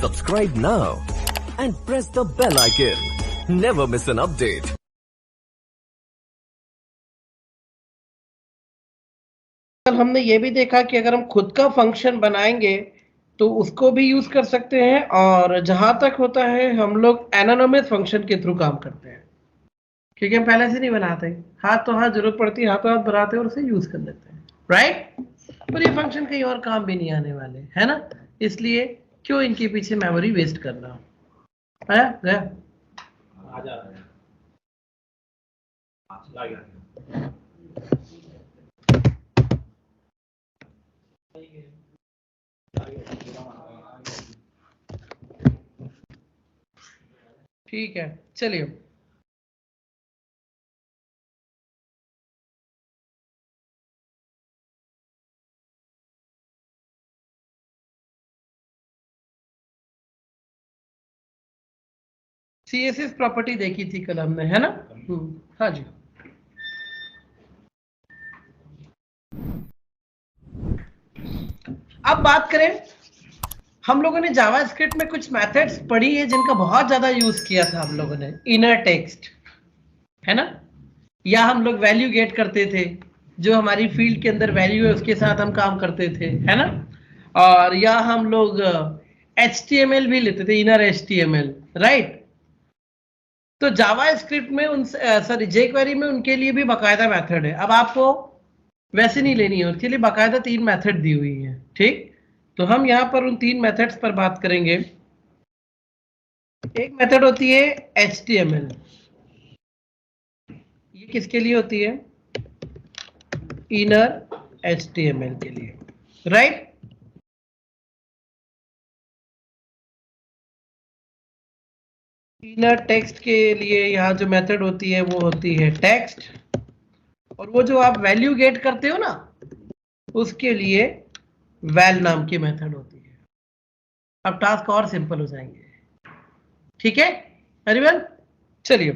Subscribe now and press the bell icon. Never miss an update. हमने ये भी देखा कि अगर हम खुद का फंक्शन बनाएंगे तो उसको भी यूज कर सकते हैं, और जहां तक होता है हम लोग एनोनिमस फंक्शन के थ्रू काम करते हैं, क्योंकि हम पहले से नहीं बनाते, हाथ तो हाथ जरूरत पड़ती है, हाथों हाथ बनाते हैं और उसे यूज कर लेते हैं, राइट। और ये फंक्शन कहीं और काम भी नहीं आने वाले, है ना, इसलिए क्यों इनके पीछे मेमोरी वेस्ट करना है। आ जा रहा है। ठीक है, चलिए CSS प्रॉपर्टी देखी थी कल हमने, है ना। हाँ जी, अब बात करें, हम लोगों ने जावास्क्रिप्ट में कुछ मेथड्स पढ़ी है जिनका बहुत ज्यादा यूज किया था हम लोगों ने। इनर टेक्स्ट, है ना, या हम लोग वैल्यू गेट करते थे, जो हमारी फील्ड के अंदर वैल्यू है उसके साथ हम काम करते थे, है ना, और या हम लोग HTML भी लेते थे, इनर HTML, राइट। तो जावास्क्रिप्ट में सॉरी jQuery में उनके लिए भी बाकायदा मेथड है। अब आपको वैसे नहीं लेनी है, उसके लिए बाकायदा 3 मेथड दी हुई है, ठीक। तो हम यहाँ पर उन 3 मेथड्स पर बात करेंगे। एक मेथड होती है HTML, ये किसके लिए होती है, इनर HTML के लिए, राइट। इनर टेक्स्ट के लिए यहाँ जो मेथड होती है वो होती है टेक्स्ट, और वो जो आप वैल्यू गेट करते हो ना उसके लिए वैल नाम की मेथड होती है। अब टास्क और सिंपल हो जाएंगे, ठीक है एवरीवन। चलिए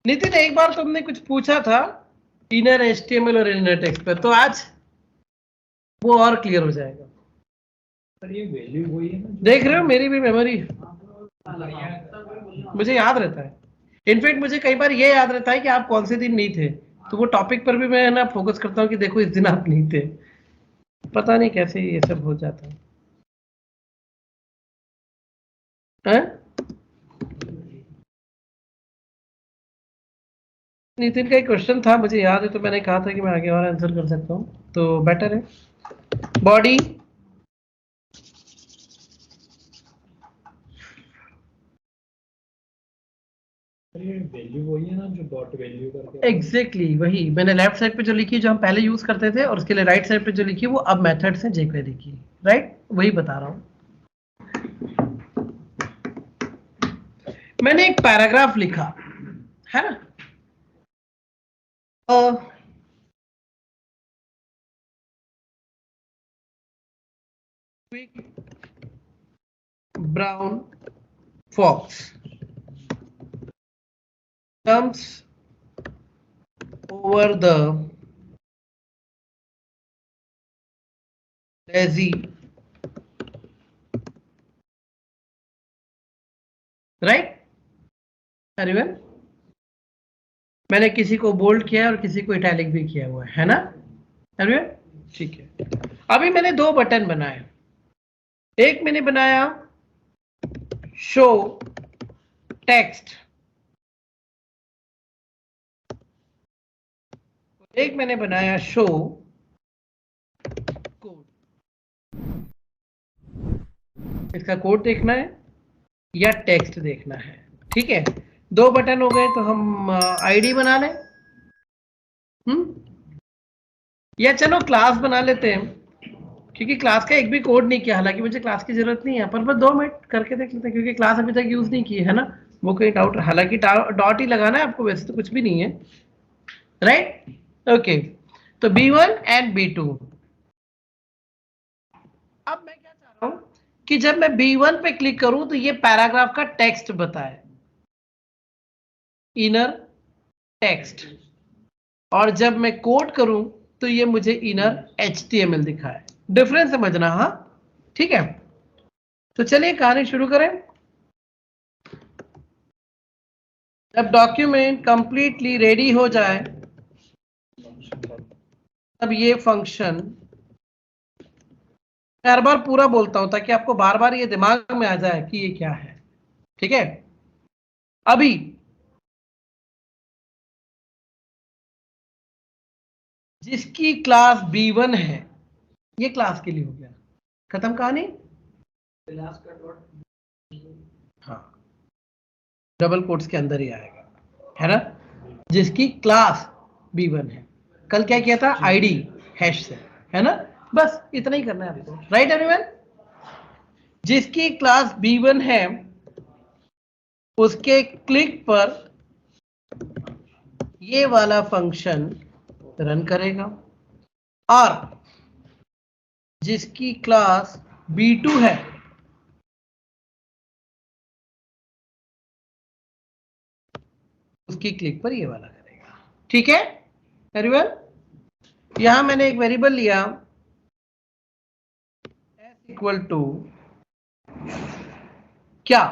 नितिन, एक बार तुमने कुछ पूछा था इनर HTML और इनर टेक्स्ट पर, तो आज वो और क्लियर हो जाएगा। सर ये वैल्यू वही है ना, देख रहे हो मेरी भी मेमोरी, मुझे याद रहता है। इनफैक्ट मुझे कई बार ये याद रहता है कि आप कौन से दिन नहीं थे, तो वो टॉपिक पर भी मैं ना फोकस करता हूँ कि देखो इस दिन आप नहीं थे। पता नहीं कैसे ये सब हो जाता है। नितिन का एक क्वेश्चन था, मुझे याद है, तो मैंने कहा था कि मैं आगे और आंसर कर सकता हूँ, तो बेटर है। बॉडी वैल्यू वही है ना जो डॉट वैल्यू करके, एग्जैक्टली वही मैंने लेफ्ट साइड पे जो लिखी, जो हम पहले यूज करते थे, और उसके लिए राइट साइड पे जो लिखी वो अब मेथड्स हैं jQuery की, राइट, वही बता रहा हूँ। मैंने एक पैराग्राफ लिखा है ना, brown fox comes over the lazy, right everyone. मैंने किसी को बोल्ड किया है और किसी को इटैलिक भी किया हुआ है ना एवरीवन, ठीक है। अभी मैंने 2 बटन बनाए, एक मैंने बनाया शो टेक्स्ट, एक मैंने बनाया शो कोड। इसका कोड देखना है या टेक्स्ट देखना है, ठीक है। 2 बटन हो गए, तो हम आईडी बना लें, या चलो क्लास बना लेते हैं, क्योंकि क्लास का एक भी कोड नहीं किया, हालांकि मुझे क्लास की जरूरत नहीं है, पर बस 2 मिनट करके देख लेते हैं, क्योंकि क्लास अभी तक यूज नहीं की है ना, वो कोई डाउट, हालांकि डॉट ही लगाना है आपको, वैसे तो कुछ भी नहीं है, राइट। ओके, तो B1 एंड B2। अब मैं क्या चाह रहा हूं कि जब मैं B1 पे क्लिक करूं तो ये पैराग्राफ का टेक्स्ट बताए, इनर टेक्स्ट, और जब मैं कोड करूं तो ये मुझे इनर HTML दिखाए। डिफरेंस समझना, हाँ ठीक है। तो चलिए कहानी शुरू करें। जब डॉक्यूमेंट कंप्लीटली रेडी हो जाए तब ये फंक्शन, हर बार पूरा बोलता हूं ताकि आपको बार बार ये दिमाग में आ जाए कि ये क्या है। ठीक है, अभी जिसकी क्लास B1 है, ये क्लास के लिए हो गया, खत्म कहानी। क्लास का डॉट, हाँ, डबल कोट्स के अंदर ही आएगा, है ना। जिसकी क्लास B1 है, कल क्या किया था, आईडी हैश से, है ना। बस इतना ही करना है आपको, राइट एवरीवन। जिसकी क्लास B1 है उसके क्लिक पर ये वाला फंक्शन रन करेगा, और जिसकी क्लास B2 है उसकी क्लिक पर ये वाला करेगा। ठीक है एवरीवन। यहां मैंने एक वेरिएबल लिया s इक्वल टू क्या,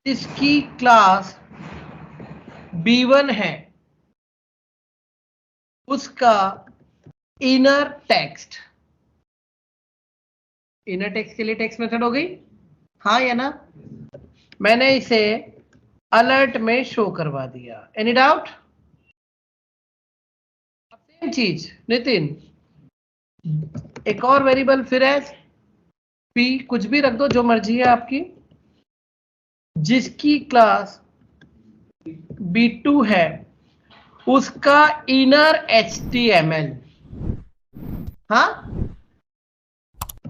जिसकी क्लास B1 है उसका इनर टेक्स्ट। इनर टेक्स्ट के लिए टेक्स्ट मेथड हो गई, हाँ या ना। मैंने इसे अलर्ट में शो करवा दिया, एनी डाउट। सेम चीज नितिन, एक और वेरिएबल फिर है p, कुछ भी रख दो जो मर्जी है आपकी, जिसकी क्लास B2 है उसका इनर HTML, हाँ,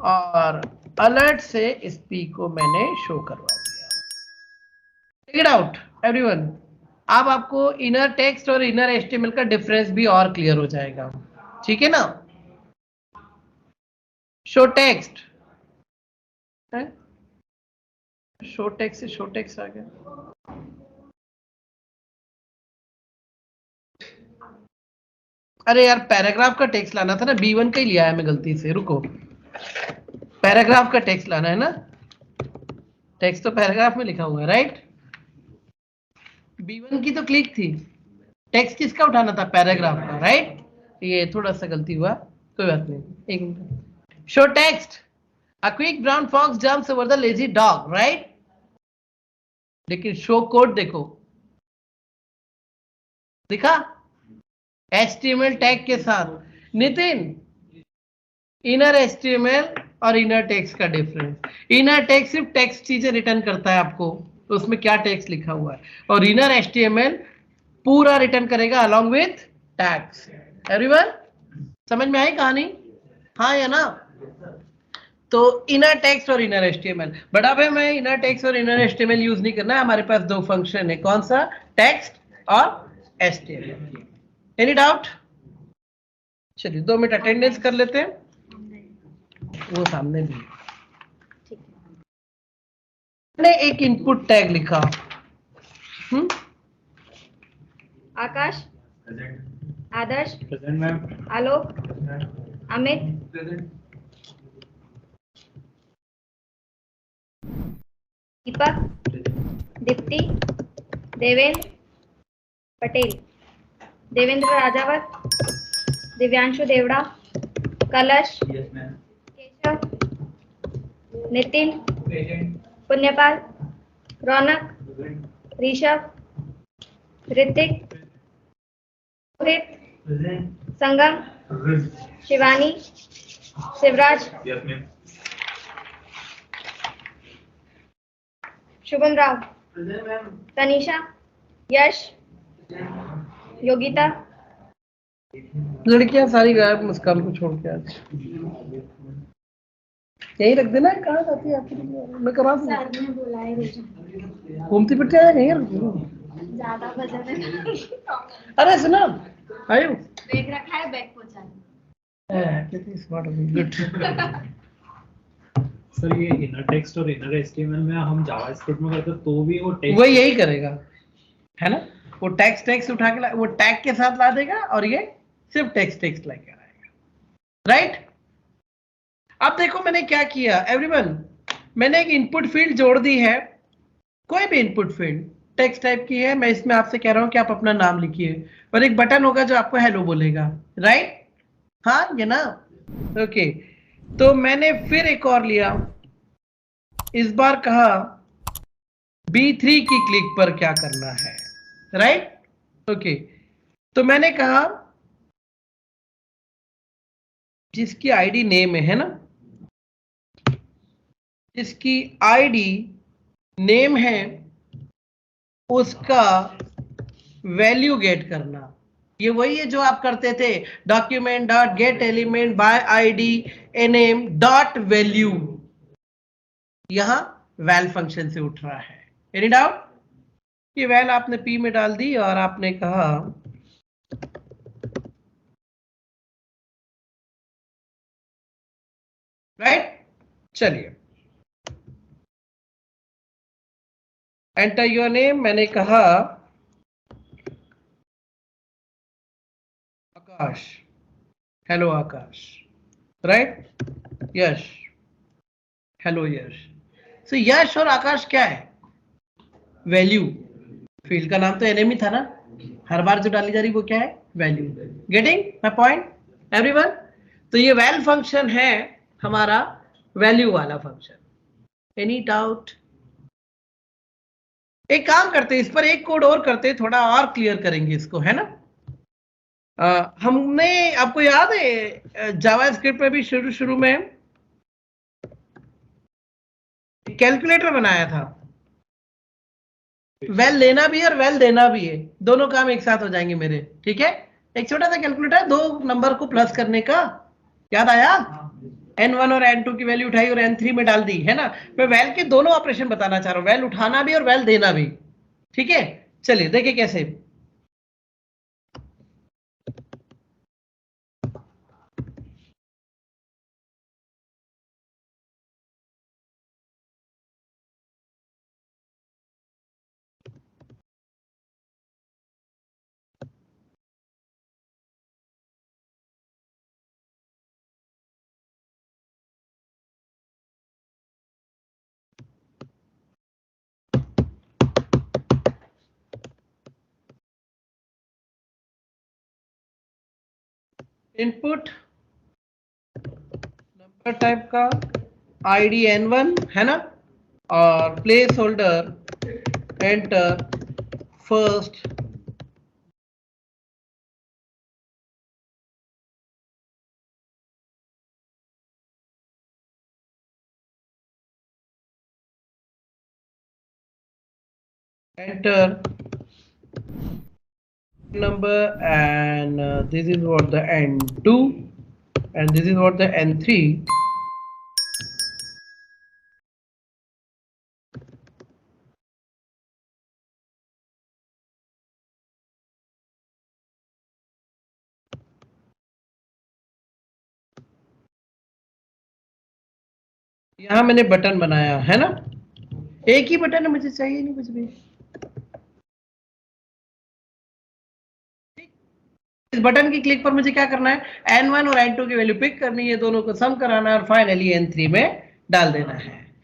और अलर्ट से इस p को मैंने शो करवा दिया। Take it out everyone. अब आपको इनर टेक्स्ट और इनर HTML का डिफरेंस भी और क्लियर हो जाएगा, ठीक है ना। शो टेक्स्ट है, शो टेक्स्ट से शो टेक्स्ट आ गया। अरे यार पैराग्राफ का टेक्स्ट लाना था ना, B1 का ही लिया है मैं गलती से, रुको। पैराग्राफ का टेक्स्ट लाना है ना, टेक्स्ट तो पैराग्राफ में लिखा हुआ है, राइट। B1 की तो क्लिक थी, टेक्स्ट किसका उठाना था, पैराग्राफ का, राइट। ये थोड़ा सा गलती हुआ, कोई बात नहीं, एक minute. Show text, a quick brown fox jumps over the lazy dog, right. लेकिन शो कोड देखो, दिखा HTML टैग के साथ। नितिन, इनर HTML और इनर टेक्स्ट का डिफरेंस, इनर टेक्स्ट सिर्फ टेक्स्ट चीजें रिटर्न करता है आपको, तो उसमें क्या टेक्स्ट लिखा हुआ है, और इनर HTML पूरा रिटर्न करेगा अलोंग विथ टैग्स। एवरीवन समझ में आई कहानी, हाँ या ना। तो इनर टेक्स्ट और इनर HTML, बट अब मैं इनर टेक्स्ट और इनर HTML यूज नहीं करना है, हमारे पास दो फंक्शन है, कौन सा, टेक्स्ट और HTML। Any doubt. चलिए 2 मिनट अटेंडेंस कर लेते हैं, वो सामने भी मैंने एक इनपुट टैग लिखा, आकाश, आदर्श, प्रेजेंट मैम, आलोक, अमित, दीपक, दीप्ति, देवेंद्र, पटेल, देवेंद्र राजावत, दिव्यांशु देवड़ा, कलश, केशव, नितिन, पुण्यपाल, रौनक, ऋषभ, ऋतिक, रोहित, संगम, शिवानी, शिवराज, शुभम राव, तनीषा, यश, योगिता। लड़कियां सारी गायब मुस्कान को छोड़ के आज। यही रख देना, कहाँ जाती है आपकी, मैं करवा दूंगा, घूमती फिरती आया, यहीं रख दूंगा, ज्यादा वजन है। अरे सुना, आयु बैग रखा है, बैग पहुंचा। कितनी स्मार्ट हो गई, गुड। सर ये इनर टेक्स्ट और इनर HTML में हम जावास्क्रिप्ट में करते तो भी वो टेक्स्ट, वो यही करेगा, है ना। वो टेक्स्ट उठा के वो टैग के साथ ला देगा, और ये सिर्फ टेक्स्ट लेके आएगा, राइट। अब देखो मैंने क्या किया एवरीवन, मैंने एक इनपुट फील्ड जोड़ दी है, कोई भी इनपुट फील्ड टेक्स्ट टाइप की है। मैं इसमें आपसे कह रहा हूं कि आप अपना नाम लिखिए और एक बटन होगा जो आपको हेलो बोलेगा, राइट? हाँ ये ना, ओके। तो मैंने फिर एक और लिया, इस बार कहा B3 की क्लिक पर क्या करना है, राइट? ओके, तो मैंने कहा जिसकी आईडी नेम है ना, जिसकी आईडी नेम है उसका वैल्यू गेट करना। ये वही है जो आप करते थे, document dot get element by ID NM dot value. यहां वैल फंक्शन से उठ रहा है, एनी डाउट? ये वैल आपने पी में डाल दी और आपने कहा राइट। चलिए एंटर योर नेम, मैंने कहा आकाश, हेलो आकाश, राइट? यश, हेलो यश। सो यश और आकाश क्या है? वैल्यू। फील्ड का नाम तो एनएम ही था ना, हर बार जो डाली जा रही वो क्या है? Value. Getting my point everyone? तो ये वैल फंक्शन है हमारा वैल्यू वाला फंक्शन। Any doubt? एक काम करते हैं, इस पर एक कोड और करते हैं, थोड़ा और क्लियर करेंगे इसको, है ना? हमने, आपको याद है जावा स्क्रिप्ट में भी शुरू शुरू में कैलकुलेटर बनाया था, वैल लेना भी है और वैल देना भी है, दोनों काम एक साथ हो जाएंगे मेरे, ठीक है? एक छोटा सा कैलकुलेटर, दो नंबर को प्लस करने का, याद आया? n1 और n2 की वैल्यू उठाई और n3 में डाल दी, है ना? मैं वैल के दोनों ऑपरेशन बताना चाह रहा हूं, वैल उठाना भी और वैल देना भी, ठीक है? चलिए देखिए कैसे। इनपुट नंबर टाइप का आईडी n1 है ना, और place holder enter first enter number, and this is what the n2 and this is what the n3. यहां मैंने बटन बनाया है ना, एक ही बटन है, मुझे चाहिए नहीं कुछ भी। इस बटन की क्लिक पर मुझे क्या करना है? n1 और n2 की वैल्यू पिक करनी है, दोनों को सम कराना है और फाइनली n3 में डाल देना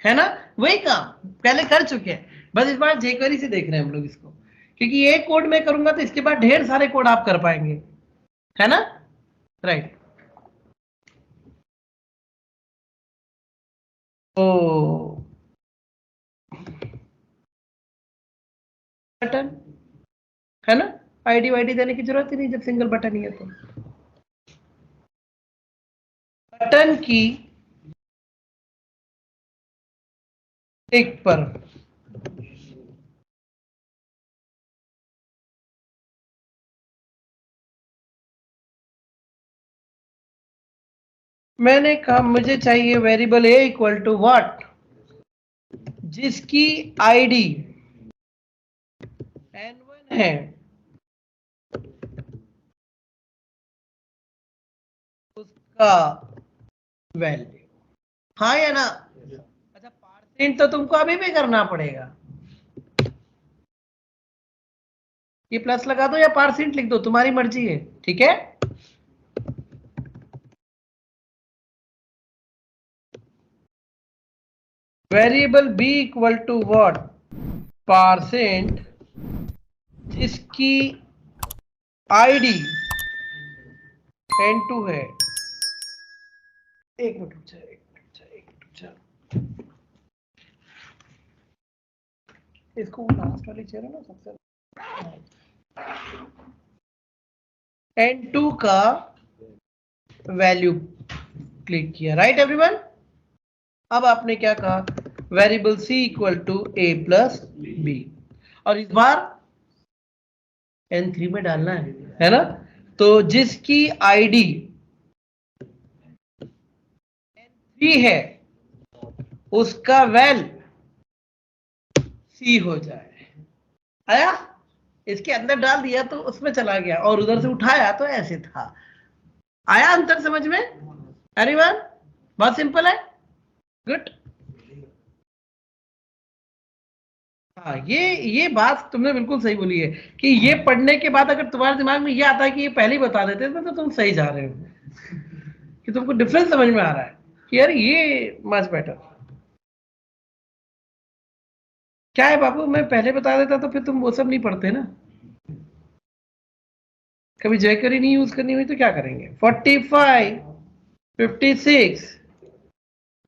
है ना? वही काम पहले कर चुके हैं, बस इस बार jQuery से देख रहे हैं हम लोग इसको, क्योंकि ये कोड में करूंगा तो इसके बाद ढेर सारे कोड आप कर पाएंगे, है ना? राइट। तो बटन है ना, आईडी वाईडी देने की जरूरत ही नहीं जब सिंगल बटन ही है। तो बटन की क्लिक पर मैंने कहा मुझे चाहिए variable a equal to what, जिसकी आईडी n1 है उसका वैल्यू, हाँ या ना? अच्छा, पार्सिंग तो तुमको अभी भी करना पड़ेगा, ये प्लस लगा दो या पार्सिंट लिख दो, तुम्हारी मर्जी है, ठीक है? Variable b equal to what, percent जिसकी आईडी n2 है। एक मिनट रुक जा, एक मिनट रुक जा, एक मिनट रुक जा। इसको लास्ट वाली चेयर है ना सबसे, n2 का वैल्यू क्लिक किया, राइट एवरीवन। अब आपने क्या कहा, variable c equal to a plus b, और इस बार n3 में डालना है ना। तो जिसकी आईडी n3 है उसका वैल c हो जाए। आया, इसके अंदर डाल दिया तो उसमें चला गया, और उधर से उठाया तो ऐसे था। आया अंतर समझ में एवरीवन? बहुत सिंपल है, गुड। हाँ, ये बात तुमने बिल्कुल सही बोली है कि ये पढ़ने के बाद अगर तुम्हारे दिमाग में ये आता है कि ये पहले ही बता देते थे तो तुम सही जा रहे हो, कि तुमको डिफरेंस समझ में आ रहा है कि यार ये मच बेटर। क्या है बाबू, मैं पहले बता देता तो फिर तुम वो सब नहीं पढ़ते ना। कभी जयकरी नहीं यूज करनी हुई तो क्या करेंगे। 45 56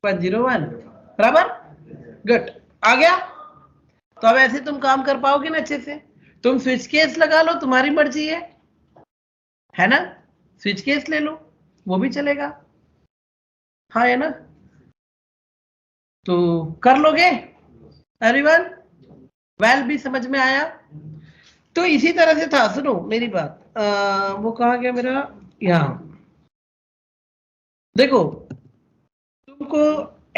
101 बराबर, गुड। आ गया। तो अब ऐसे तुम काम कर पाओगे ना अच्छे से। तुम स्विच केस लगा लो, तुम्हारी मर्जी है ना। स्विच केस ले लो, वो भी चलेगा, हाँ है ना। तो कर लोगे एवरीवन? वेल भी समझ में आया। तो इसी तरह से था, सुनो मेरी बात, वो कहा गया मेरा, यहां देखो, तुमको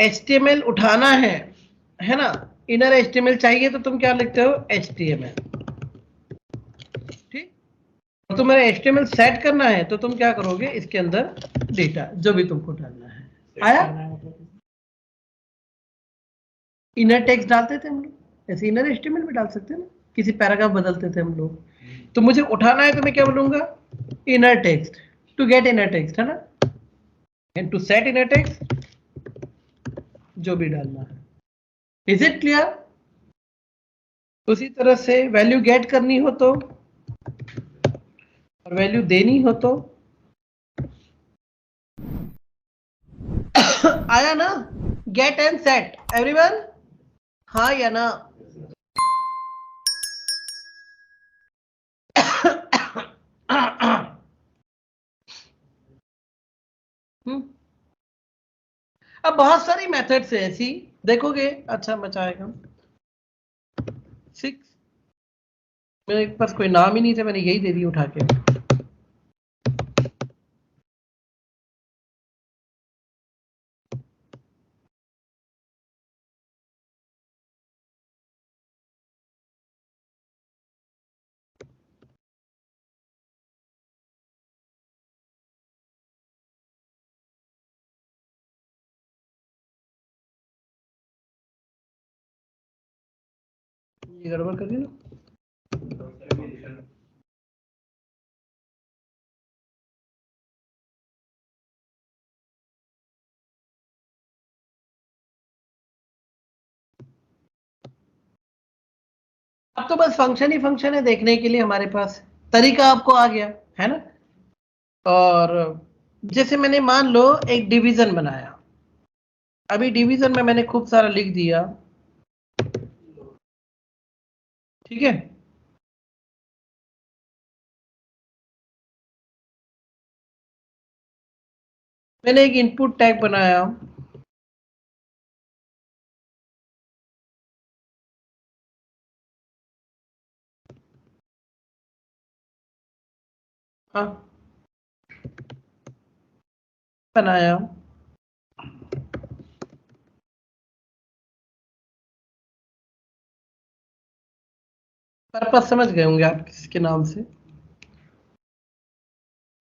HTML उठाना है ना। इनर HTML चाहिए तो तुम क्या लिखते हो, HTML, ठीक। और तुम्हें HTML सेट करना है तो तुम क्या करोगे, इसके अंदर डेटा जो भी तुमको डालना है। आया, इनर टेक्स्ट डालते थे हम लोग, ऐसे इनर HTML में डाल सकते हैं ना, किसी पैराग्राफ बदलते थे हम लोग। तो मुझे उठाना है तो मैं क्या बोलूंगा, inner text, to get inner text, है ना, and to set inner text, जो भी डालना है। Is it clear? उसी तरह से वैल्यू गेट करनी हो तो, और वैल्यू देनी हो तो, आया ना, गेट एंड सेट एवरीवन, हाँ या ना। अब बहुत सारी मेथड्स है ऐसी, देखोगे अच्छा मजा आएगा। 6, मेरे पास कोई नाम ही नहीं था, मैंने यही दे दी उठा के। ये गड़बड़ कर दी ना। अब तो बस फंक्शन ही फंक्शन है देखने के लिए, हमारे पास तरीका आपको आ गया है ना। और जैसे मैंने मान लो एक डिवीजन बनाया, अभी डिवीजन में मैंने खूब सारा लिख दिया, ठीक है। मैंने एक इनपुट टैग बनाया, हाँ बनाया, पर्पस समझ गए होंगे आप किसके नाम से।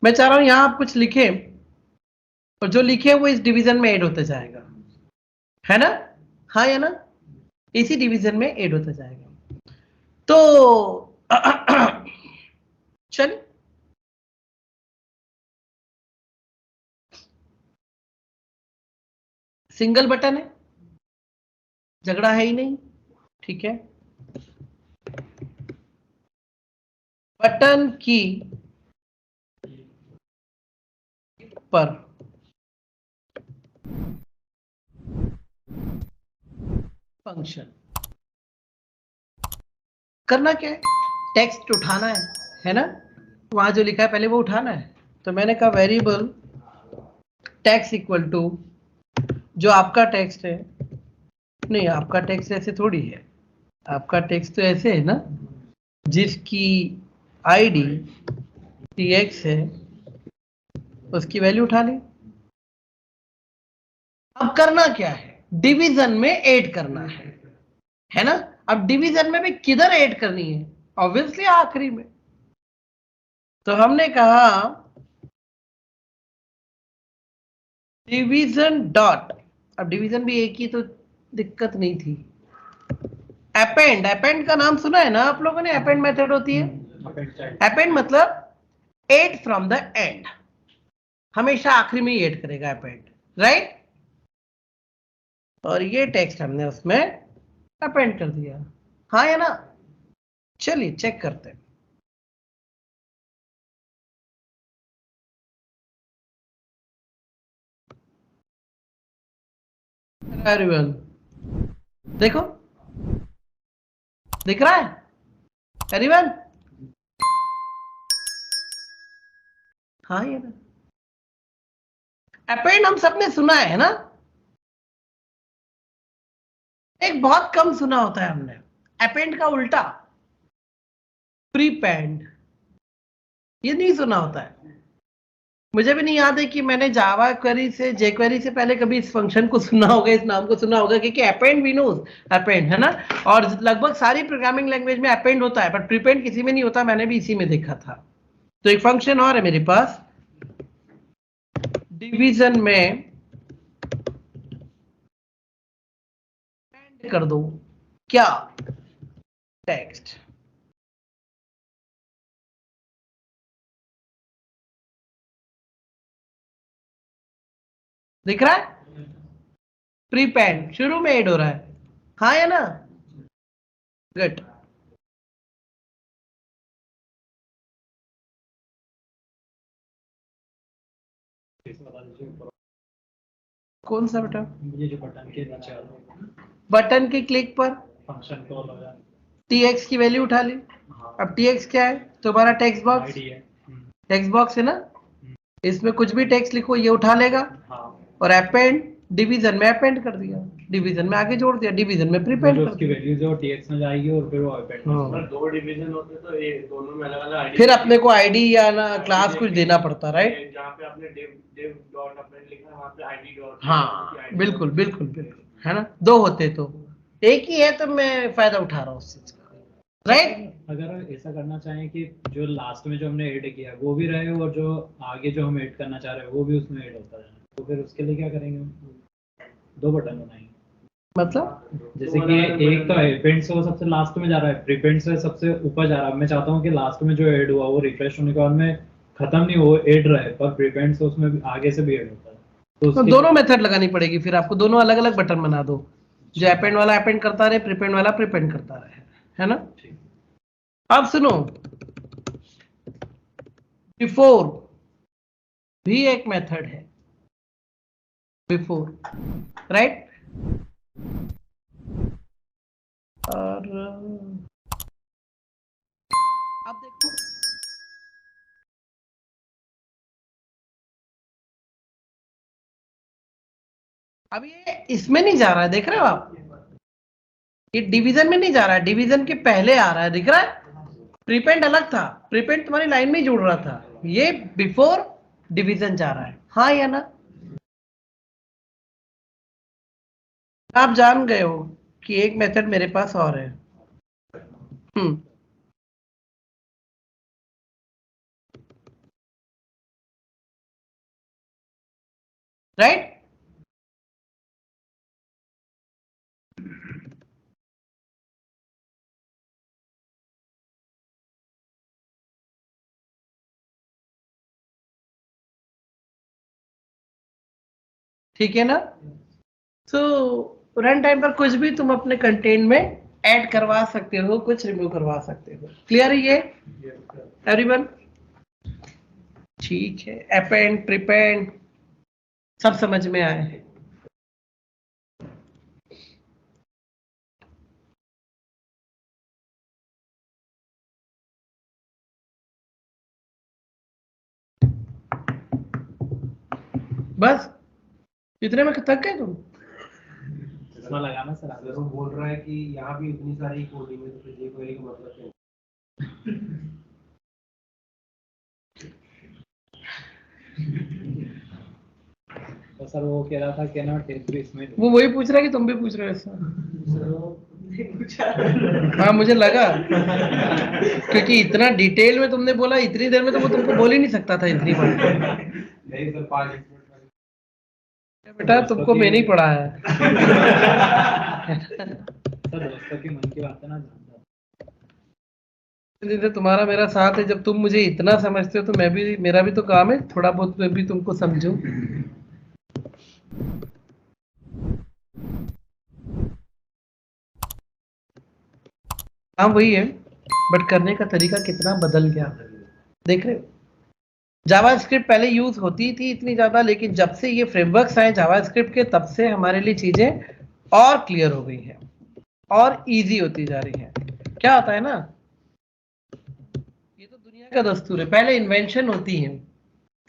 मैं चाह रहा हूं यहां आप कुछ लिखे, और जो लिखे वो इस डिवीजन में ऐड होते जाएगा, है ना, हाँ या ना, इसी डिवीजन में ऐड होता जाएगा। तो चलिए, सिंगल बटन है, झगड़ा है ही नहीं, ठीक है। बटन की पर फंक्शन करना क्या है, टेक्स्ट उठाना है ना। वहां जो लिखा है पहले वो उठाना है। तो मैंने कहा वेरिएबल टेक्स्ट इक्वल टू जो आपका टेक्स्ट है, नहीं आपका टेक्स्ट ऐसे थोड़ी है, आपका टेक्स्ट तो ऐसे है ना, जिसकी आईडी tx है उसकी वैल्यू उठा ली। अब करना क्या है, डिवीजन में ऐड करना है ना। अब डिवीजन में भी किधर ऐड करनी है, ऑब्वियसली आखिरी में। तो हमने कहा डिवीजन डॉट, अब डिवीजन भी एक ही तो दिक्कत नहीं थी। अपेंड, अपेंड का नाम सुना है ना आप लोगों ने, अपेंड मेथड होती है। अपेंड मतलब ऐड फ्रॉम द एंड, हमेशा आखिरी में ही ऐड करेगा अपेंड, राइट। और ये टेक्स्ट हमने उसमें अपेंड कर दिया, हाँ या ना। चलिए चेक करते हैं। एवरीवन देखो, दिख रहा है एवरीवन, हाँ या ना। अपेंड हम सबने सुना है ना, एक बहुत कम सुना होता है हमने। अपेंड का उल्टा प्रीपेंड, ये नहीं सुना होता है। मुझे भी नहीं याद है कि मैंने जावा क्वेरी से जेक्वेरी से पहले कभी इस फंक्शन को सुना होगा, इस नाम को सुना होगा, क्योंकि अपेंड वी नोज अपेंड है ना। और लगभग सारी प्रोग्रामिंग लैंग्वेज में अपेंड होता है, पर प्रीपेंड किसी में नहीं होता, मैंने भी इसी में देखा था। तो एक फंक्शन और है मेरे पास, डिवीजन में कर दो क्या, टेक्स्ट। दिख रहा है, प्रीपेंड शुरू में ऐड हो रहा है, हाँ या ना। गुड। कौन सा बेटा, ये जो बटन के नीचे वाला बटन के क्लिक पर फंक्शन कॉल हो जाए, tx की वैल्यू उठा ली। अब tx क्या है, तुम्हारा टेक्स्ट बॉक्स, आईडी है। टेक्स्ट बॉक्स है ना, इसमें कुछ भी टेक्स्ट लिखो ये उठा लेगा। हाँ, और अपेंड, डिवीजन में अपेंड कर दिया, डिवीजन में आगे जोड़ दिया, डिवीजन में प्रीपेंड जो कर उसकी दिया। वैल्यू जो टीएक्स में जाएगी और फिर वो अपेंड हाँ। दो डिवीजन होते तो ये दोनों में अलग अलग आईडी, फिर अपने को आईडी या ना क्लास कुछ देना पड़ता, राइट। जहाँ पे आपने div डॉट अपेंड लिखा है वहाँ पे आईडी डॉट, हाँ बिल्कुल बिल्कुल बिल्कुल, है ना। दो होते तो, एक ही है तो मैं फायदा उठा रहा हूँ उस चीज का, राइट। अगर ऐसा करना चाहें कि जो लास्ट में जो हमने ऐड किया वो भी रहे और जो आगे जो हम ऐड करना चाह रहे हैं वो भी उसमें ऐड होता जाए, तो फिर उसके लिए क्या करेंगे हम? दो बटन बनाएंगे। मतलब जैसे कि एक तो अपेंड से वो सबसे लास्ट में जा रहा है, प्रीपेंड से सबसे ऊपर जा रहा है। मैं चाहता हूँ कि लास्ट में जो ऐड हुआ वो रिफ्रेश होने के बाद में खत्म नहीं हो, ऐड रहे, पर प्रीपेंड से उसमें भी आगे से भी ऐड होता है। तो तो दोनों मेथड लगानी पड़ेगी फिर आपको, दोनों अलग अलग बटन बना दो, जो अपेंड वाला अपेंड करता रहे, प्रीपेंड वाला प्रीपेंड करता रहे, है ना। अब सुनो, बिफोर भी एक मेथड है, बिफोर, राइट। और अब देखो, अब ये इसमें नहीं जा रहा है, देख रहे हो आप, ये डिवीजन में नहीं जा रहा है, डिवीजन के पहले आ रहा है, दिख रहा है। प्रीपेंड अलग था, प्रीपेंड तुम्हारी लाइन में ही जुड़ रहा था, ये बिफोर डिवीजन जा रहा है, हाँ या ना। आप जान गए हो कि एक मेथड मेरे पास और है, राइट। ठीक है ना। तो रन टाइम पर कुछ भी तुम अपने कंटेंट में ऐड करवा सकते हो, कुछ रिमूव करवा सकते हो। क्लियर है ये एवरीवन? ठीक है, अपेंड प्रीपेंड सब समझ में आए? बस इतने में थक गए तुम? चश्मा लगाना सर अगर वो बोल रहा है कि यहाँ भी इतनी सारी कोडिंग है तो फिर jQuery का मतलब क्या तो सर वो कह रहा था कि ना टेस्ट भी इसमें वो वही पूछ रहा है कि तुम भी पूछ रहे हो ऐसा? हाँ मुझे लगा, क्योंकि इतना डिटेल में तुमने बोला, इतनी देर में तो वो तुमको बोल ही नहीं सकता था इतनी बार। नहीं सर 5 मिनट बेटा तुमको मैंने ही पढ़ा है। सर दोस्तों की मन की बात है ना जानता। जैसे तुम्हारा मेरा साथ है, जब तुम मुझे इतना समझते हो तो मैं भी, मेरा भी तो काम है थोड़ा बहुत मैं भी तुमको समझूं। काम वही है, बट करने का तरीका कितना बदल गया देख रहे हो। जावास्क्रिप्ट पहले यूज होती थी इतनी ज्यादा, लेकिन जब से ये फ्रेमवर्क्स आए जावास्क्रिप्ट के, तब से हमारे लिए चीजें और क्लियर हो गई हैं और इजी होती जा रही है। क्या होता है ना, ये तो दुनिया का दस्तूर है, पहले इन्वेंशन होती है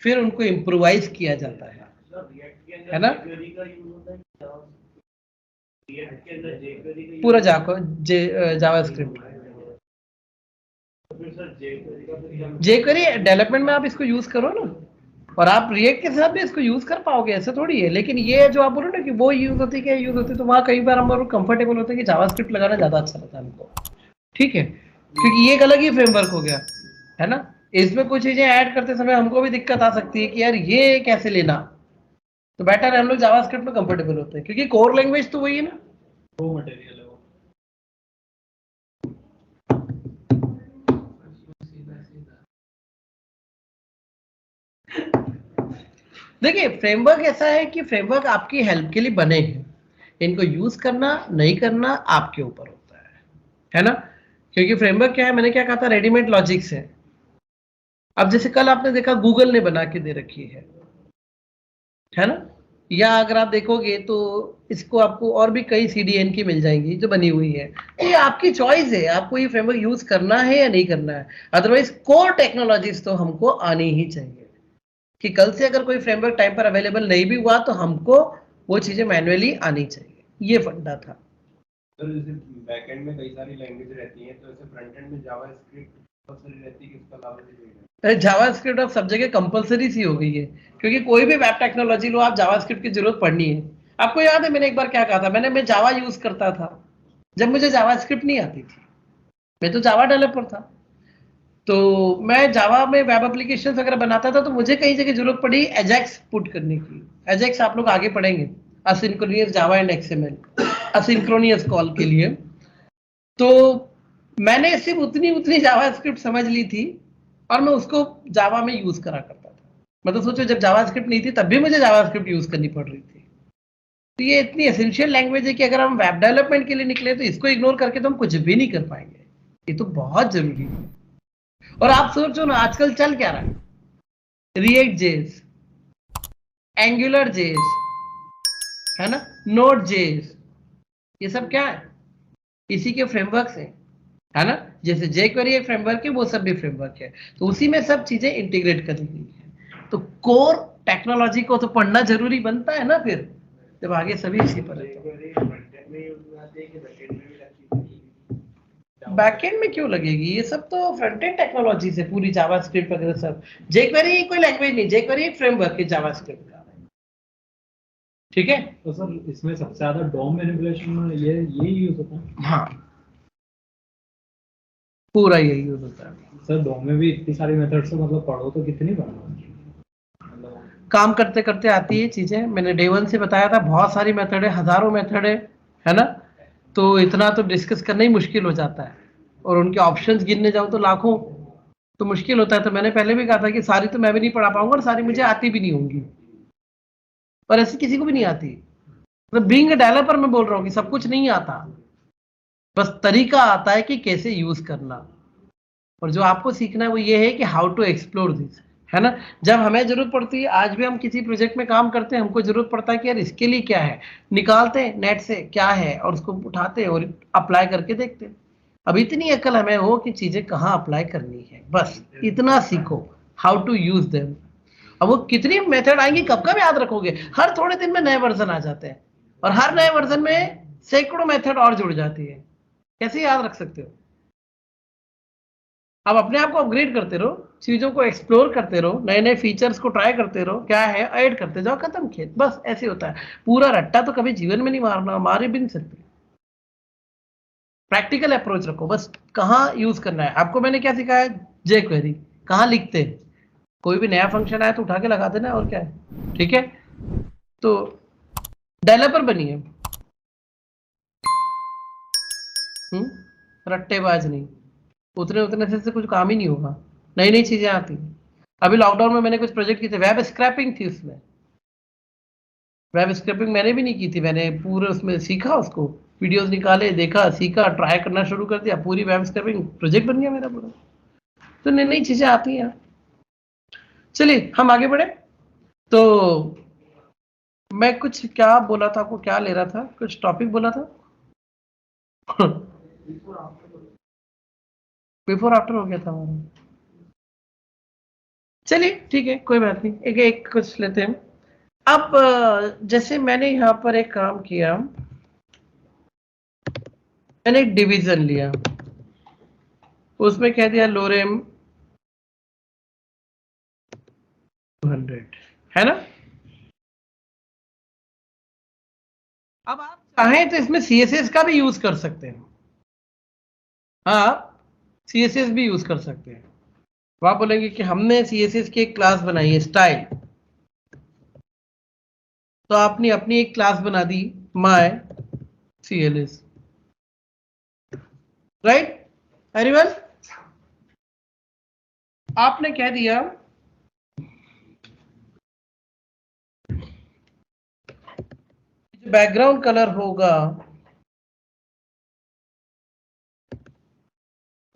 फिर उनको इम्प्रोवाइज किया जाता है ना। पूरा जावास्क्रिप्ट jQuery डेवलपमेंट में आप इसको यूज करो ना, और आप रिएक्ट के साथ भी इसको यूज कर पाओगे, ऐसा थोड़ी है। लेकिन ये जो आप बोलो ना कि वो यूज होती क्या यूज होती, तो वहाँ कई बार हम लोग कंफर्टेबल होते हैं कि जावास्क्रिप्ट लगाना ज्यादा अच्छा लगता है हमको, ठीक है, क्योंकि ये एक अलग ही फ्रेमवर्क हो गया है ना। इसमें कुछ चीजें ऐड करते समय हमको भी दिक्कत आ सकती है कि यार ये कैसे लेना, तो बेटर है हम लोग जावास्क्रिप्ट में कंफर्टेबल होते हैं, क्योंकि कोर लैंग्वेज तो वही है ना, वो मटेरियल है वो। देखिए फ्रेमवर्क ऐसा है कि फ्रेमवर्क आपकी हेल्प के लिए बने हैं, इनको यूज करना नहीं करना आपके ऊपर होता है ना। क्योंकि फ्रेमवर्क क्या है, मैंने क्या कहा था, रेडीमेड लॉजिक्स है। अब जैसे कल आपने देखा गूगल ने बना के दे रखी है ना, या अगर आप देखोगे तो इसको आपको और भी कई CDN की मिल जाएंगी जो बनी हुई है। तो ये आपकी चॉइस है, आपको ये फ्रेमवर्क यूज करना है या नहीं करना है। अदरवाइज कोर टेक्नोलॉजीज तो हमको आनी ही चाहिए, कि कल से अगर कोई फ्रेमवर्क टाइम पर अवेलेबल नहीं भी हुआ तो हमको वो चीजें मैन्युअली आनी चाहिए, ये फंडा था। सर जैसे बैकएंड में कई सारी लैंग्वेज रहती हैं, तो ऐसे फ्रंट एंड में जावास्क्रिप्ट कंपलसरी रहती है कि उसका अलावा भी कोई जावास्क्रिप्ट अब सब जगह कंपलसरी सी हो गई है, क्योंकि कोई भी वेब टेक्नोलॉजी लो आप, जावास्क्रिप्ट की जरूरत पड़नी है। आपको याद है मैंने एक बार क्या कहा था, मैं जावा यूज करता था जब मुझे जावास्क्रिप्ट नहीं आती थी, मैं तो जावा डेवलपर था। तो मैं जावा में वेब एप्लीकेशन वगैरह बनाता था, तो मुझे कई जगह जरूरत पड़ी एजेक्स पुट करने की। एजेक्स आप लोग आगे पढ़ेंगे, असिंक्रोनियस जावा एंड XML, असिंक्रोनियस कॉल के लिए। तो मैंने सिर्फ उतनी जावास्क्रिप्ट समझ ली थी और मैं उसको जावा में यूज करा करता था। मतलब सोचो जब जावास्क्रिप्ट नहीं थी तब भी मुझे जावास्क्रिप्ट यूज करनी पड़ रही थी। तो ये इतनी एसेंशियल लैंग्वेज है कि अगर हम वेब डेवलपमेंट के लिए निकले तो इसको इग्नोर करके तो हम कुछ भी नहीं कर पाएंगे, ये तो बहुत जरूरी है। और आप सोचो ना आजकल चल क्या रहा है, रिएक्ट जेएस, एंगुलर जेएस, है ना, नोड जेएस, ये सब क्या है, इसी के फ्रेमवर्क्स है ना। जैसे jQuery एक फ्रेमवर्क है, वो सब भी फ्रेमवर्क है, तो उसी में सब चीजें इंटीग्रेट कर ली गई है। तो कोर टेक्नोलॉजी को तो पढ़ना जरूरी बनता है ना, फिर जब आगे सभी इसी पर बैकएंड में क्यों लगेगी, ये सब तो फ्रंट एंड टेक्नोलॉजी से पूरी जावास्क्रिप्ट वगैरह सब। jQuery कोई लैंग्वेज नहीं, jQuery एक फ्रेमवर्क है जावास्क्रिप्ट का, ठीक है। तो सर इसमें सबसे ज्यादा डॉम मैनिपुलेशन में ये यूज होता है। हाँ पूरा यही यूज होता है सर। डॉम में भी इतनी सारी मेथड से मतलब पढ़ो तो कितनी पढ़ो, काम करते करते आती है चीजें। मैंने डे 1 से बताया था, बहुत सारी मेथड है, हजारों मेथड है ना। तो इतना तो डिस्कस करना ही मुश्किल हो जाता है, और उनके ऑप्शंस गिनने जाओ तो लाखों, तो मुश्किल होता है। तो मैंने पहले भी कहा था कि सारी तो मैं भी नहीं पढ़ा पाऊंगा और सारी मुझे आती भी नहीं होंगी, और ऐसी किसी को भी नहीं आती। मतलब बीइंग अ डेवलपर मैं बोल रहा हूँ कि सब कुछ नहीं आता, बस तरीका आता है कि कैसे यूज करना। और जो आपको सीखना है वो ये है कि हाउ टू एक्सप्लोर दिस, है ना। जब हमें जरूरत पड़ती है, आज भी हम किसी प्रोजेक्ट में काम करते हैं, हमको जरूरत पड़ता है कि यार इसके लिए क्या है, निकालते हैं नेट से क्या है और उसको उठाते हैं और अप्लाई करके देखते हैं। अब इतनी अकल हमें हो कि चीजें कहाँ अप्लाई करनी है, बस इतना सीखो, हाउ टू यूज देम। अब वो कितनी मेथड आएंगी, कब कब याद रखोगे, हर थोड़े दिन में नए वर्जन आ जाते हैं और हर नए वर्जन में सैकड़ों मेथड और जुड़ जाती है, कैसे याद रख सकते हो। आप अपने आप को अपग्रेड करते रहो, चीजों को एक्सप्लोर करते रहो, नए नए फीचर्स को ट्राई करते रहो, क्या है ऐड करते जाओ, खत्म खेत, बस ऐसे होता है। पूरा रट्टा तो कभी जीवन में नहीं मारना, मारे भी नहीं सकते। प्रैक्टिकल अप्रोच रखो, बस कहाँ यूज करना है आपको। मैंने क्या सिखाया, जे क्वेरी कहाँ लिखते हैं, कोई भी नया फंक्शन आया तो उठा के लगा देना, और क्या है, ठीक है। तो डेवलपर बनिए, रट्टेबाज नहीं, उतने उतने से कुछ काम ही नहीं होगा, नई नई चीजें आती हैं। अभी लॉकडाउन में मैंने कुछ प्रोजेक्ट किए थे, वेब स्क्रैपिंग थी उसमें, वेब स्क्रैपिंग मैंने भी नहीं की थी, मैंने पूरे उसमें सीखा, उसको वीडियोस निकाले, देखा, सीखा, ट्राई करना शुरू कर दिया, पूरी वेब स्क्रैपिंग प्रोजेक्ट बन गया मेरा पूरा। तो नई नई चीजें आती हैं। चलिए हम आगे बढ़े। तो मैं कुछ क्या बोला था आपको, क्या ले रहा था, कुछ टॉपिक बोला था। बिफोर आफ्टर हो गया था हमारा। चलिए ठीक है, कोई बात नहीं, एक एक कुछ लेते हैं। अब जैसे मैंने यहाँ पर एक काम किया, मैंने एक डिवीजन लिया, उसमें कह दिया लोरेम 200, है ना। अब आप चाहें तो इसमें सीएसएस का भी यूज कर सकते हैं, हाँ सीएसएस भी यूज कर सकते हैं। तो आप बोलेंगे कि हमने सीएसएस की एक क्लास बनाई है स्टाइल, तो आपने अपनी एक क्लास बना दी माय सीएलएस, राइट एवरीवन। आपने कह दिया बैकग्राउंड कलर होगा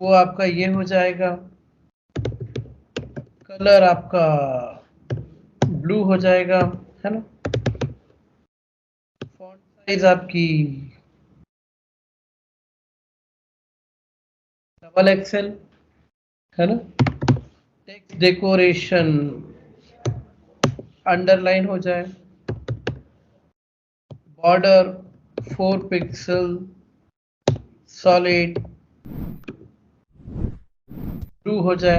वो आपका ये हो जाएगा, कलर आपका ब्लू हो जाएगा, है ना। फॉन्ट साइज आपकी डबल एक्सेल, है ना। टेक्स्ट डेकोरेशन अंडरलाइन हो जाए, बॉर्डर 4 पिक्सल सॉलिड ब्लू हो जाए,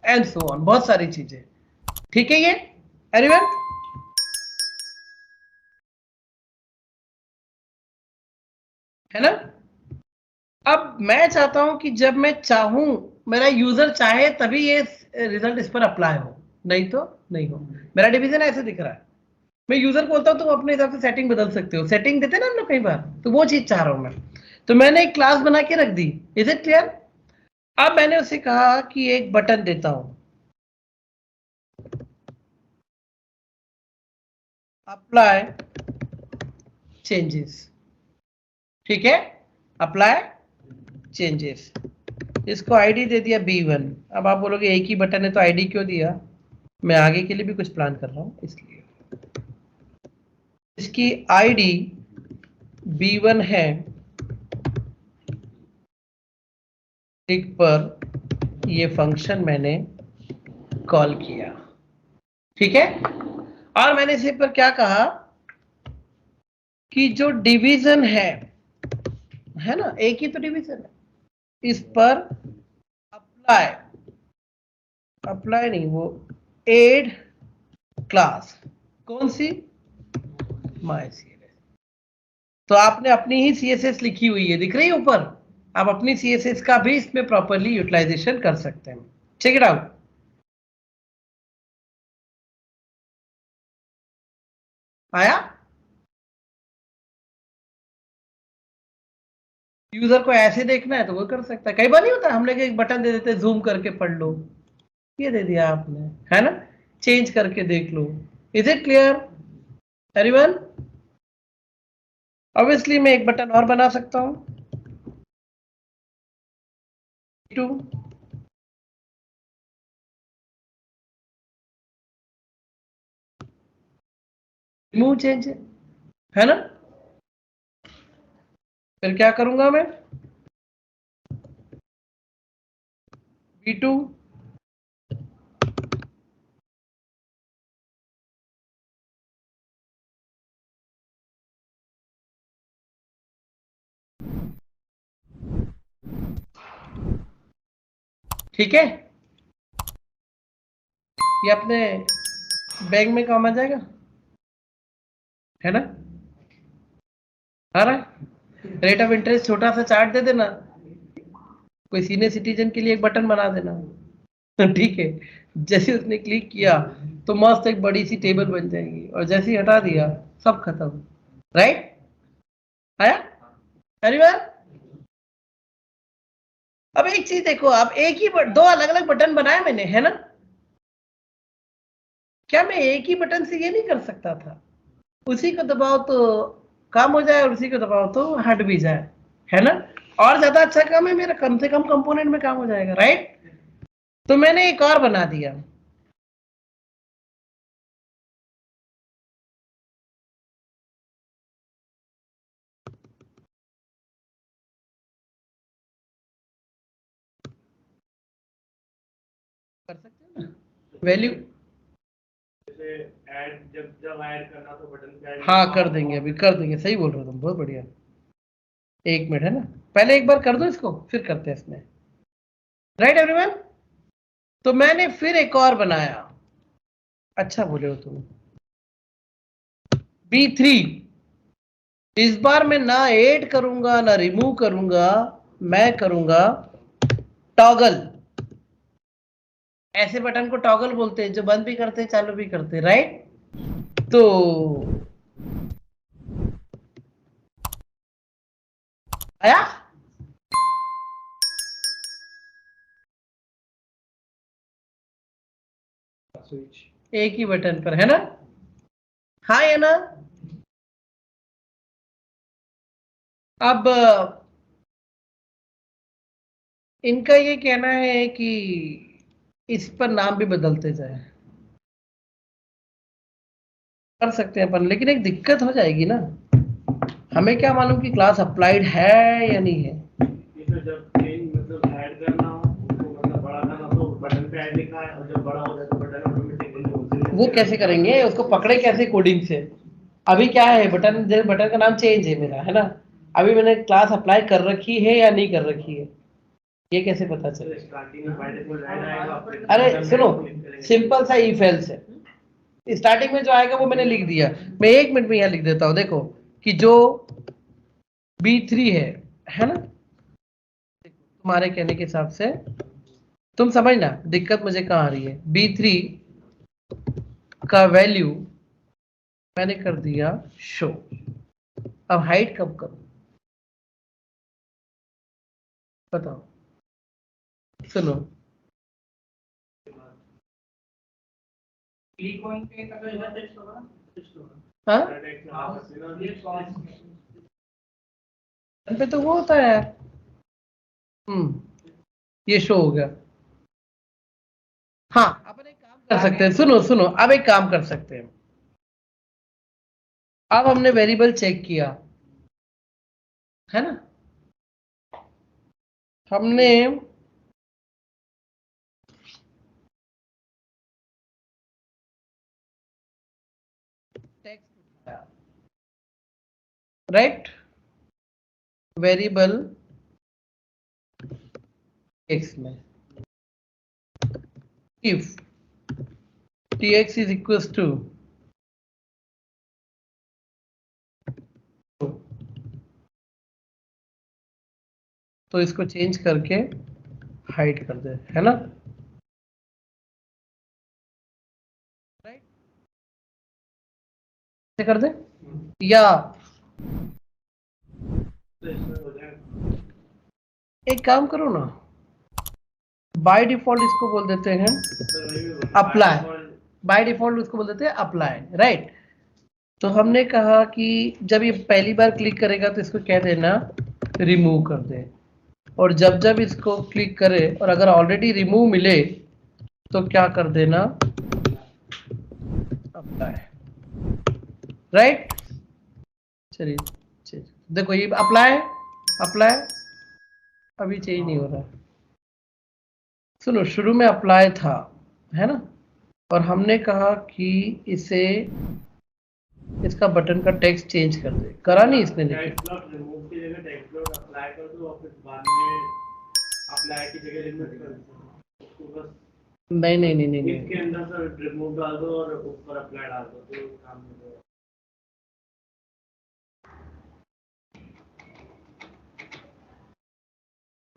एंड सो ऑन, बहुत सारी चीजें, ठीक है ये एवरीवन। है ना। अब मैं चाहता हूं कि जब मैं चाहूं, मेरा यूजर चाहे तभी ये रिजल्ट इस पर अप्लाई हो, नहीं तो नहीं हो। मेरा डिवीजन ऐसे दिख रहा है, मैं यूजर को बोलता हूं तुम अपने हिसाब से सेटिंग बदल सकते हो, सेटिंग देते ना हम लोग कई बार, तो वो चीज चाह रहा हूं मैं। तो मैंने एक क्लास बना के रख दी, इज इट क्लियर। अब मैंने उसे कहा कि एक बटन देता हूं, अप्लाई चेंजेस, ठीक है, अप्लाई चेंजेस, इसको आईडी दे दिया B1। अब आप बोलोगे एक ही बटन है तो आईडी क्यों दिया, मैं आगे के लिए भी कुछ प्लान कर रहा हूं इसलिए। इसकी आईडी B1 है, क्लिक पर ये फंक्शन मैंने कॉल किया, ठीक है। और मैंने इसे पर क्या कहा कि जो डिवीजन है ना, एक ही तो डिवीजन है, इस पर अप्लाई, अप्लाई नहीं, वो एड क्लास, कौन सी, माय सीएलएस। तो आपने अपनी ही सीएसएस लिखी हुई है, दिख रही है ऊपर, आप अपनी सीएसएस का भी इसमें प्रॉपरली यूटिलाइजेशन कर सकते हैं। चेक इट आउट, आया। यूजर को ऐसे देखना है तो वो कर सकता है, कई बार नहीं होता हम लोग एक बटन दे देते जूम करके पढ़ लो, ये दे दिया आपने, है ना, चेंज करके देख लो। Is it clear everyone. Obviously मैं एक बटन और बना सकता हूं, टू रिमूव चेंज है ना। फिर क्या करूंगा मैं, B2 ठीक है, ये अपने बैंक में काम आ जाएगा, है ना। आ रहा है, रेट ऑफ इंटरेस्ट छोटा सा चार्ट दे देना, कोई सीनियर सिटीजन के लिए एक बटन बना देना ठीक है। जैसे उसने क्लिक किया तो मस्त एक बड़ी सी टेबल बन जाएगी, और जैसे ही हटा दिया सब खत्म। राइट, आया एनीवन। अब एक चीज देखो, आप एक ही दो अलग अलग बटन बनाए मैंने, है ना। क्या मैं एक ही बटन से ये नहीं कर सकता था, उसी को दबाओ तो काम हो जाए और उसी को दबाओ तो हट भी जाए, है ना। और ज्यादा अच्छा काम है मेरा, कम से कम कंपोनेंट में काम हो जाएगा। राइट, तो मैंने एक और बना दिया, कर सकते हैं ना वैल्यू। जब ऐड करना तो बटन पे ऐड, हाँ कर देंगे, अभी कर देंगे, सही बोल रहे हो तुम, बहुत बढ़िया। एक मिनट, है ना, पहले एक बार कर दो इसको, फिर करते हैं इसमें। राइट एवरीवन, तो मैंने फिर एक और बनाया, अच्छा बोले हो तुम, B3। इस बार मैं ना ऐड करूंगा ना रिमूव करूंगा, मैं करूंगा टॉगल। ऐसे बटन को टॉगल बोलते हैं जो बंद भी करते हैं चालू भी करते हैं। राइट, तो आया, स्विच एक ही बटन पर, है ना। हाँ है ना। अब इनका ये कहना है कि इस पर नाम भी बदलते जाए, कर सकते हैं अपन, लेकिन एक दिक्कत हो जाएगी ना, हमें क्या मालूम कि क्लास अप्लाइड है या नहीं है। इसमें जब चेंज मतलब ऐड करना हो तो मतलब बड़ा करना तो बटन पे ऐड लिखा है, और जब बड़ा हो जाए तो बटन ऑटोमेटिक। वो कैसे करेंगे, उसको पकड़े कैसे कोडिंग से। अभी क्या है, बटन बटन का नाम चेंज है मेरा, है ना। अभी मैंने क्लास अप्लाई कर रखी है या नहीं कर रखी है, ये कैसे पता चले। स्टार्टिंग में बाय डिफॉल्ट ऐड आएगा, फिर अरे सुनो, सिंपल सा इफ एल्स है, स्टार्टिंग में जो आएगा वो मैंने लिख दिया। मैं एक मिनट में यहाँ लिख देता हूँ, देखो कि जो B3 है ना, तुम्हारे कहने के हिसाब से तुम समझना दिक्कत मुझे कहाँ आ रही है। B3 का वैल्यू मैंने कर दिया शो, अब हाइड कब करूं बताओ, सुनो। हाँ पे तो वो होता है, ये शो हो गया। हाँ, अपन एक काम कर सकते हैं, सुनो सुनो, अब एक काम कर सकते हैं। अब हमने वेरिएबल चेक किया, है ना, हमने टेक्स्ट उठाया, राइट, वेरिएबल x में if tx is equals to तो इसको चेंज करके हाइड कर दे, है ना। राइट, कर दे, या एक काम करो ना, बाय डिफॉल्ट इसको बोल देते हैं अप्लाई, बाय डिफॉल्ट उसको बोल देते हैं अप्लाई। राइट, तो हमने कहा कि जब ये पहली बार क्लिक करेगा तो इसको कह देना रिमूव कर दे, और जब जब इसको क्लिक करे और अगर ऑलरेडी रिमूव मिले तो क्या कर देना, अप्लाई, राइट। चलिए देखो ये अप्लाई अभी चेंज नहीं हो रहा। सुनो, शुरू में अप्लाई था, है ना, और हमने कहा कि इसे इसका बटन का टेक्स्ट चेंज कर दे, करा नहीं इसने, लेकिन रिमूव की जगह टेक्स्ट ब्लॉक अप्लाई कर दो और फिर बाद में अप्लाई की जगह रिमूव कर दो, उसको बस नहीं इसके अंदर सर रिमूव डाल दो और ऊपर अप्लाई डाल दो तो काम हो जाएगा।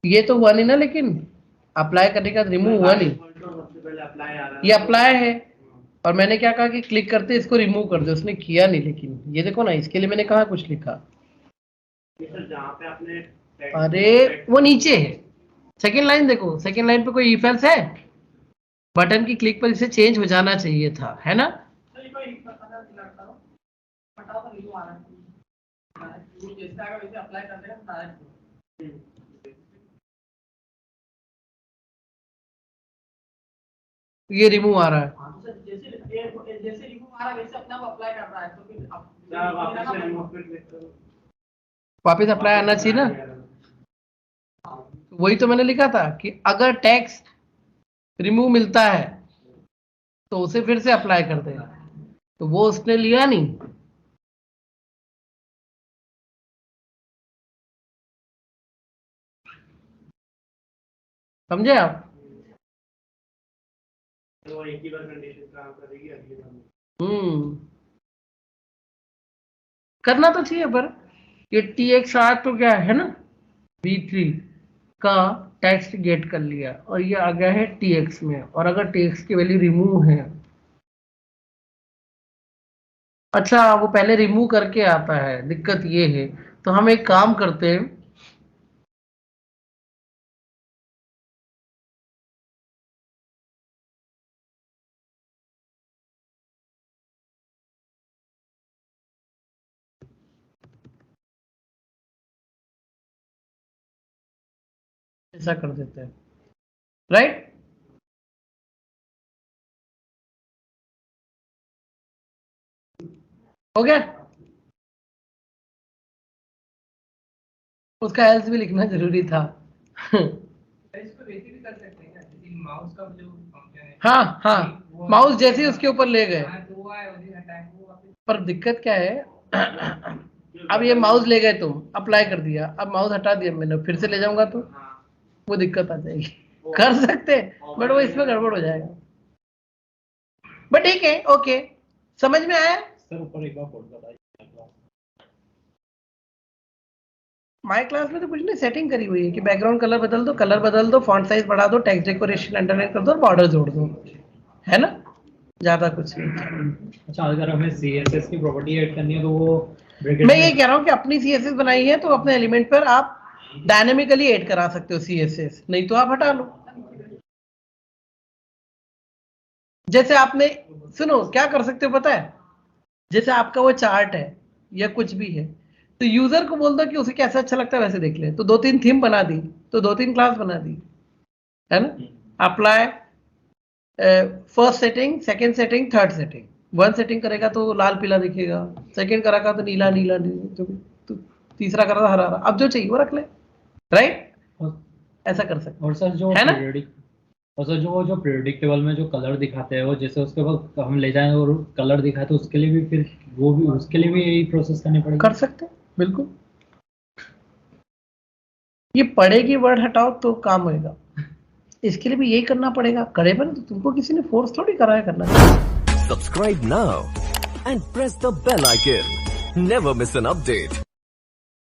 ये तो हुआ नहीं ना, लेकिन अप्लाई करने का रिमूव हुआ नहीं, सबसे पहले अप्लाई आ रहा है, ये अप्लाई है और मैंने क्या कहा कि क्लिक करते इसको रिमूव कर दो, उसने किया नहीं। लेकिन ये देखो ना, इसके लिए मैंने कहा कुछ लिखा, सर जहाँ पे आपने अरे वो नीचे है, सेकंड लाइन देखो, सेकंड लाइन पे कोई इफ एल्स है, बटन की क्लिक पर इसे चेंज हो जाना चाहिए था, है ना। ये रिमूव आ रहा है, जैसे रिमूव आ रहा है वैसे अपने आप अप्लाई कर रहा है, तो फिर वापस अप्लाई आना चाहिए ना। वही तो मैंने लिखा था कि अगर टेक्स्ट रिमूव मिलता है तो उसे फिर से अप्लाई कर देगा, तो वो उसने लिया नहीं। समझे आप? तो एक ही बार कंडीशन काम करेगी, अगली बार करना तो चाहिए, पर ये TX8 तो क्या है ना, B3 का टेक्स्ट गेट कर लिया और ये आ गया है TX में, और अगर TX की वैल्यू रिमूव है, अच्छा वो पहले रिमूव करके आता है, दिक्कत ये है। तो हम एक काम करते हैं, ऐसा कर देते हैं, राइट। हो गया, उसका एल्स भी लिखना जरूरी था। इसको वैसे भी कर सकते हैं ना, लेकिन माउस का जो फंक्शन है, हाँ, माउस जैसे ही उसके ऊपर ले गए, तो वो आए उसी हटाए वो वापस। पर दिक्कत क्या है, अब ये माउस ले गए, तुम अप्लाई कर दिया, अब माउस हटा दिया मैंने, फिर से ले जाऊंगा तो वो दिक्कत आ जाएगी। कर सकते हैं बट वो इसमें गड़बड़ हो जाएगा, बट ठीक है, ओके, समझ में आया। सर ऊपर एक बार फोल्ड बताइए। माई क्लास में तो कुछ नहीं, सेटिंग करी हुई है कि बैकग्राउंड कलर बदल दो, फॉन्ट साइज बढ़ा दो, टेक्स्ट डेकोरेशन अंडरलाइन कर दो और बॉर्डर जोड़ दो, है ना, ज्यादा कुछ नहीं। अच्छा, अगर हमें CSS की प्रॉपर्टी ऐड करनी है तो वो मैं ये कह रहा हूँ कि अपनी CSS बनाई है तो अपने एलिमेंट पर आप डायनेमिकली ऐड करा सकते हो CSS, नहीं तो आप हटा लो। जैसे आपने, सुनो क्या कर सकते हो पता है, जैसे आपका वो चार्ट है या कुछ भी है, तो यूजर को बोल दो कि उसे कैसा अच्छा लगता है वैसे देख ले, तो 2-3 थीम बना दी, तो 2-3 क्लास बना दी, है ना। Apply first setting, second setting, third setting. 1 setting करेगा तो लाल पीला दिखेगा, सेकंड करेगा तो नीला नीला, तो तीसरा करा तो हरा हरा, अब जो चाहिए वो रख ले, राइट, ऐसा कर सकते। और सर जो है ना? पीरियडिक, और सर जो पीरियडिक टेबल में जो कलर दिखाते हैं वो जैसे उसके बाद हम ले जाएं और कलर दिखाए तो उसके लिए भी फिर वो भी उसके लिए भी यही प्रोसेस करनी पड़ेगी। कर सकते हैं बिल्कुल, ये पढ़ेगी वर्ड हटाओ तो काम होएगा, इसके लिए भी यही करना पड़ेगा, करे पर तो तुमको किसी ने फोर्स थोड़ी कराया करना। Subscribe now and press the bell icon. Never miss an update.